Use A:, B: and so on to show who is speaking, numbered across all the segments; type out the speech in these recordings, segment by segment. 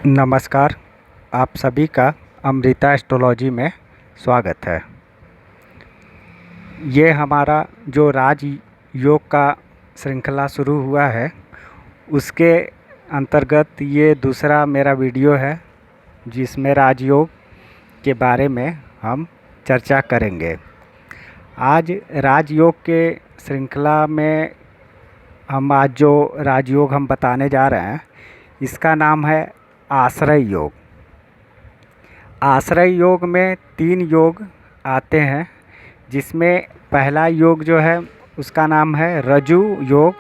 A: नमस्कार। आप सभी का अमृता एस्ट्रोलॉजी में स्वागत है। ये हमारा जो राज योग का श्रृंखला शुरू हुआ है उसके अंतर्गत ये दूसरा मेरा वीडियो है जिसमें राजयोग के बारे में हम चर्चा करेंगे। आज राजयोग के श्रृंखला में आज जो राजयोग हम बताने जा रहे हैं इसका नाम है आश्रय योग। आश्रय योग में 3 योग आते हैं, जिसमें पहला योग जो है उसका नाम है रजु योग,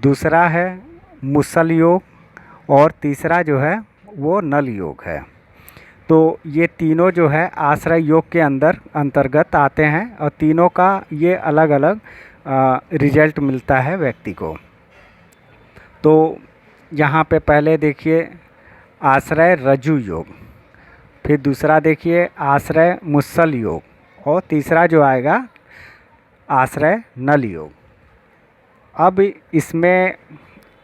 A: दूसरा है मुसल योग और तीसरा जो है वो नल योग है। तो ये तीनों जो है आश्रय योग के अंतर्गत आते हैं और तीनों का ये अलग अलग रिजल्ट मिलता है व्यक्ति को। तो यहाँ पे पहले देखिए आश्रय रजु योग, फिर दूसरा देखिए आश्रय मुसल योग और तीसरा जो आएगा आश्रय नल योग। अब इसमें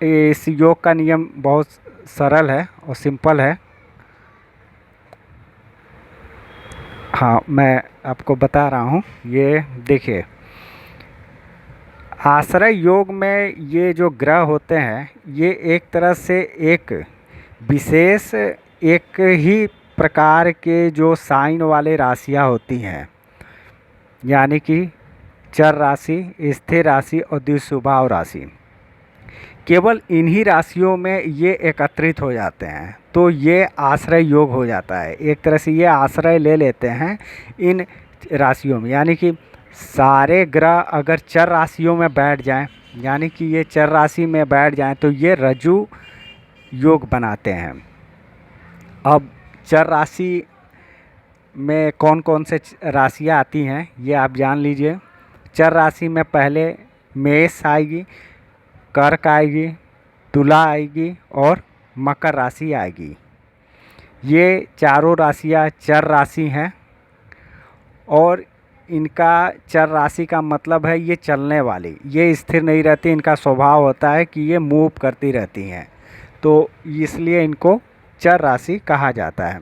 A: इस योग का नियम बहुत सरल है और सिंपल है। हाँ, मैं आपको बता रहा हूँ। ये देखिए, आश्रय योग में ये जो ग्रह होते हैं ये एक तरह से एक विशेष एक ही प्रकार के जो साइन वाले राशियाँ होती हैं, यानी कि चर राशि, स्थिर राशि और द्विस्वभाव राशि। केवल इन्हीं राशियों में ये एकत्रित हो जाते हैं तो ये आश्रय योग हो जाता है। एक तरह से ये आश्रय ले लेते हैं इन राशियों में, यानी कि सारे ग्रह अगर चर राशियों में बैठ जाएं, यानी कि ये चर राशि में बैठ जाएं तो ये रजु योग बनाते हैं। अब चर राशि में कौन कौन से राशियाँ आती हैं ये आप जान लीजिए। चर राशि में पहले मेष आएगी, कर्क आएगी, तुला आएगी और मकर राशि आएगी। ये चारों राशियाँ चर राशि हैं और इनका चर राशि का मतलब है ये चलने वाली, ये स्थिर नहीं रहती। इनका स्वभाव होता है कि ये मूव करती रहती हैं, तो इसलिए इनको चर राशि कहा जाता है।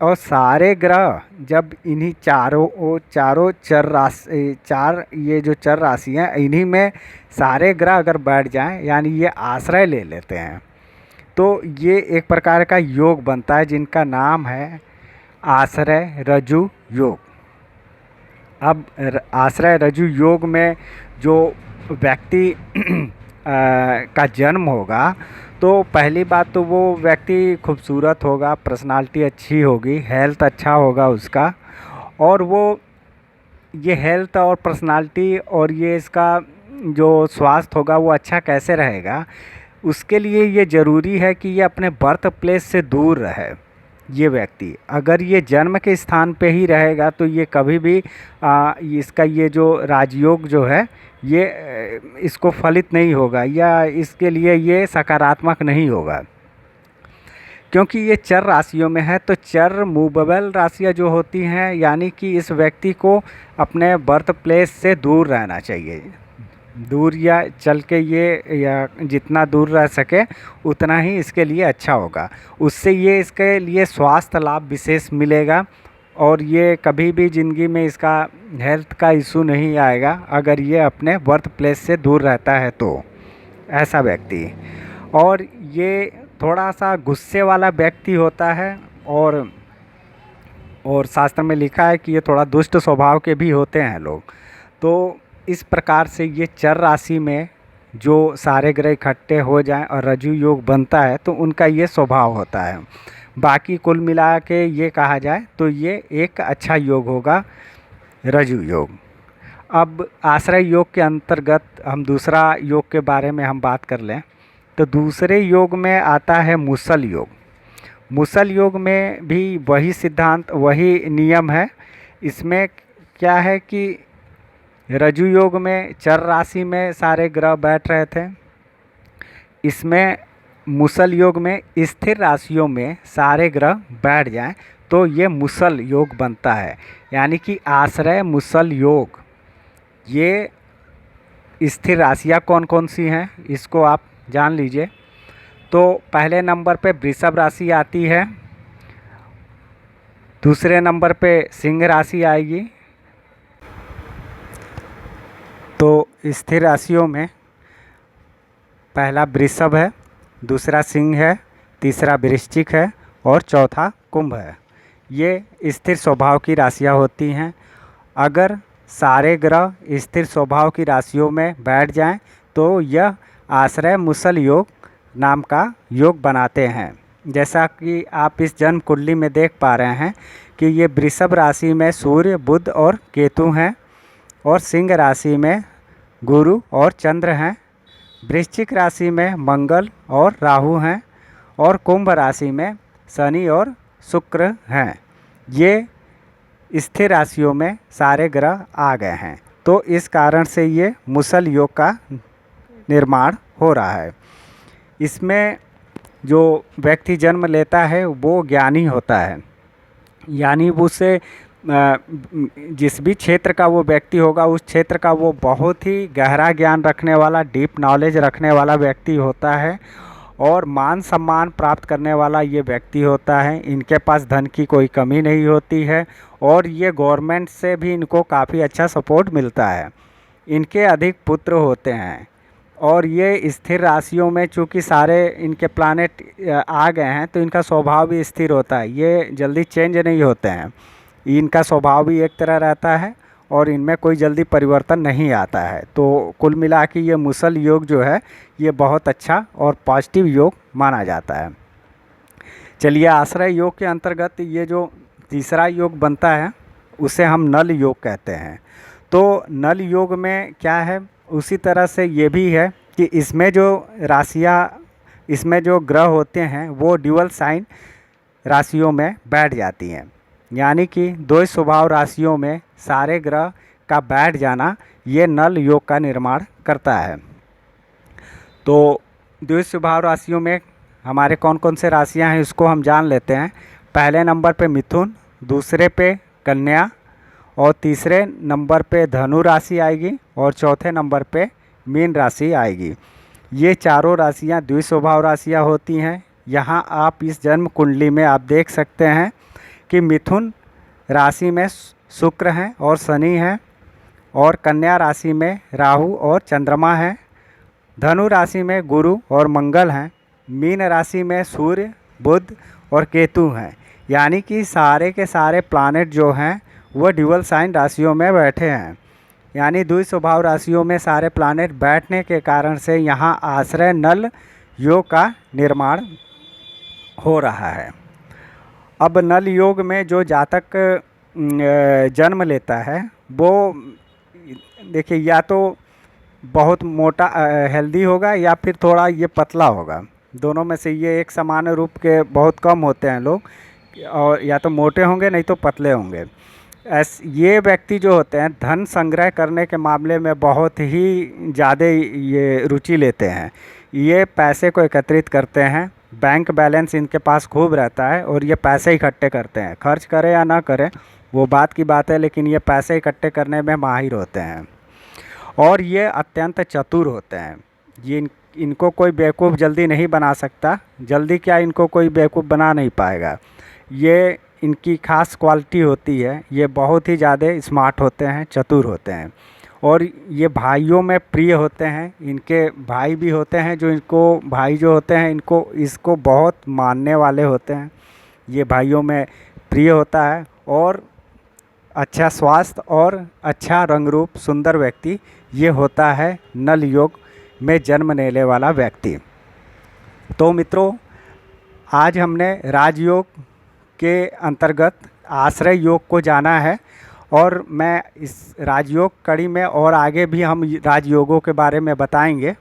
A: और सारे ग्रह जब इन्हीं चारों चर राशि ये जो चर राशि हैं इन्हीं में सारे ग्रह अगर बैठ जाएं, यानी ये आश्रय ले लेते हैं, तो ये एक प्रकार का योग बनता है जिनका नाम है आश्रय रजु योग। अब आश्रय रजु योग में जो व्यक्ति का जन्म होगा तो पहली बात तो वो व्यक्ति खूबसूरत होगा, पर्सनालिटी अच्छी होगी, हेल्थ अच्छा होगा उसका। और वो ये हेल्थ और पर्सनालिटी और ये इसका जो स्वास्थ्य होगा वो अच्छा कैसे रहेगा, उसके लिए ये ज़रूरी है कि ये अपने बर्थ प्लेस से दूर रहे। ये व्यक्ति अगर ये जन्म के स्थान पे ही रहेगा तो ये कभी भी इसका ये जो राजयोग जो है ये इसको फलित नहीं होगा या इसके लिए ये सकारात्मक नहीं होगा, क्योंकि ये चर राशियों में है। तो चर मूवेबल राशियाँ जो होती हैं, यानी कि इस व्यक्ति को अपने बर्थ प्लेस से दूर रहना चाहिए। दूर या चल के ये या जितना दूर रह सके उतना ही इसके लिए अच्छा होगा। उससे ये इसके लिए स्वास्थ्य लाभ विशेष मिलेगा और ये कभी भी ज़िंदगी में इसका हेल्थ का इशू नहीं आएगा अगर ये अपने बर्थ प्लेस से दूर रहता है तो, ऐसा व्यक्ति। और ये थोड़ा सा गुस्से वाला व्यक्ति होता है और शास्त्र में लिखा है कि ये थोड़ा दुष्ट स्वभाव के भी होते हैं लोग। तो इस प्रकार से ये चर राशि में जो सारे ग्रह इकट्ठे हो जाएं और रजु योग बनता है तो उनका ये स्वभाव होता है। बाकी कुल मिला के ये कहा जाए तो ये एक अच्छा योग होगा, रजु योग। अब आश्रय योग के अंतर्गत हम दूसरा योग के बारे में हम बात कर लें तो दूसरे योग में आता है मुसल योग। मुसल योग में भी वही सिद्धांत, वही नियम है। इसमें क्या है कि रजु योग में चर राशि में सारे ग्रह बैठ रहे थे, इसमें मुसल योग में स्थिर राशियों में सारे ग्रह बैठ जाएं तो ये मुसल योग बनता है। यानी कि आश्रय मुसल योग, ये स्थिर राशियाँ कौन कौन सी हैं इसको आप जान लीजिए। तो पहले नंबर पे वृषभ राशि आती है, दूसरे नंबर पे सिंह राशि आएगी। तो स्थिर राशियों में पहला वृषभ है, दूसरा सिंह है, तीसरा वृश्चिक है और चौथा कुंभ है। ये स्थिर स्वभाव की राशियाँ होती हैं। अगर सारे ग्रह स्थिर स्वभाव की राशियों में बैठ जाएं तो यह आश्रय मुसल योग नाम का योग बनाते हैं। जैसा कि आप इस जन्म कुंडली में देख पा रहे हैं कि ये वृषभ राशि में सूर्य, बुध और केतु हैं और सिंह राशि में गुरु और चंद्र हैं, वृश्चिक राशि में मंगल और राहु हैं और कुंभ राशि में शनि और शुक्र हैं। ये स्थिर राशियों में सारे ग्रह आ गए हैं, तो इस कारण से ये मुसल योग का निर्माण हो रहा है। इसमें जो व्यक्ति जन्म लेता है वो ज्ञानी होता है, यानी उसे जिस भी क्षेत्र का वो व्यक्ति होगा उस क्षेत्र का वो बहुत ही गहरा ज्ञान रखने वाला, डीप नॉलेज रखने वाला व्यक्ति होता है और मान सम्मान प्राप्त करने वाला ये व्यक्ति होता है। इनके पास धन की कोई कमी नहीं होती है और ये गवर्नमेंट से भी इनको काफ़ी अच्छा सपोर्ट मिलता है। इनके अधिक पुत्र होते हैं और ये स्थिर राशियों में चूँकि सारे इनके प्लानेट आ गए हैं तो इनका स्वभाव भी स्थिर होता है, ये जल्दी चेंज नहीं होते हैं। इनका स्वभाव भी एक तरह रहता है और इनमें कोई जल्दी परिवर्तन नहीं आता है। तो कुल मिला के ये मुसल योग जो है ये बहुत अच्छा और पॉजिटिव योग माना जाता है। चलिए, आश्रय योग के अंतर्गत ये जो तीसरा योग बनता है उसे हम नल योग कहते हैं। तो नल योग में क्या है, उसी तरह से ये भी है कि इसमें जो राशियाँ, इसमें जो ग्रह होते हैं वो ड्यूअल साइन राशियों में बैठ जाती हैं, यानी कि दो स्वभाव राशियों में सारे ग्रह का बैठ जाना ये नल योग का निर्माण करता है। तो द्विज स्वभाव राशियों में हमारे कौन कौन से राशियां हैं इसको हम जान लेते हैं। पहले नंबर पे मिथुन, दूसरे पे कन्या और तीसरे नंबर पे धनु राशि आएगी और चौथे नंबर पे मीन राशि आएगी। ये चारों राशियां द्विज स्वभाव राशियां होती हैं। यहाँ आप इस जन्म कुंडली में आप देख सकते हैं कि मिथुन राशि में शुक्र हैं और शनि हैं और कन्या राशि में राहु और चंद्रमा हैं, धनु राशि में गुरु और मंगल हैं, मीन राशि में सूर्य, बुध और केतु हैं। यानी कि सारे के सारे प्लानेट जो हैं वो ड्यूअल साइन राशियों में बैठे हैं, यानी द्वि स्वभाव राशियों में सारे प्लानेट बैठने के कारण से यहाँ आश्रय नल योग का निर्माण हो रहा है। अब नल योग में जो जातक जन्म लेता है वो देखिए या तो बहुत मोटा हेल्दी होगा या फिर थोड़ा ये पतला होगा, दोनों में से ये एक समान रूप के बहुत कम होते हैं लोग, और या तो मोटे होंगे नहीं तो पतले होंगे। ये व्यक्ति जो होते हैं धन संग्रह करने के मामले में बहुत ही ज़्यादा ये रुचि लेते हैं। ये पैसे को एकत्रित करते हैं, बैंक बैलेंस इनके पास खूब रहता है और ये पैसे इकट्ठे करते हैं, खर्च करें या ना करें वो बात की बात है, लेकिन ये पैसे इकट्ठे करने में माहिर होते हैं और ये अत्यंत चतुर होते हैं। ये इनको कोई बेवकूफ़ जल्दी नहीं बना सकता, जल्दी क्या इनको कोई बेवकूफ़ बना नहीं पाएगा। ये इनकी खास क्वालिटी होती है, ये बहुत ही ज़्यादा स्मार्ट होते हैं, चतुर होते हैं और ये भाइयों में प्रिय होते हैं। इनके भाई भी होते हैं जो इनको भाई जो होते हैं इनको इसको बहुत मानने वाले होते हैं। ये भाइयों में प्रिय होता है और अच्छा स्वास्थ्य और अच्छा रंग रूप सुंदर व्यक्ति ये होता है नल योग में जन्म लेने वाला व्यक्ति। तो मित्रों, आज हमने राजयोग के अंतर्गत आश्रय योग को जाना है और मैं इस राजयोग कड़ी में और आगे भी हम राजयोगों के बारे में बताएंगे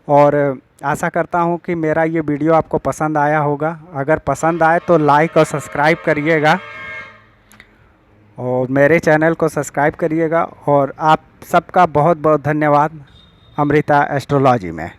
A: और आशा करता हूं कि मेरा ये वीडियो आपको पसंद आया होगा। अगर पसंद आए तो लाइक और सब्सक्राइब करिएगा और मेरे चैनल को सब्सक्राइब करिएगा और आप सबका बहुत बहुत धन्यवाद अमृता एस्ट्रोलॉजी में।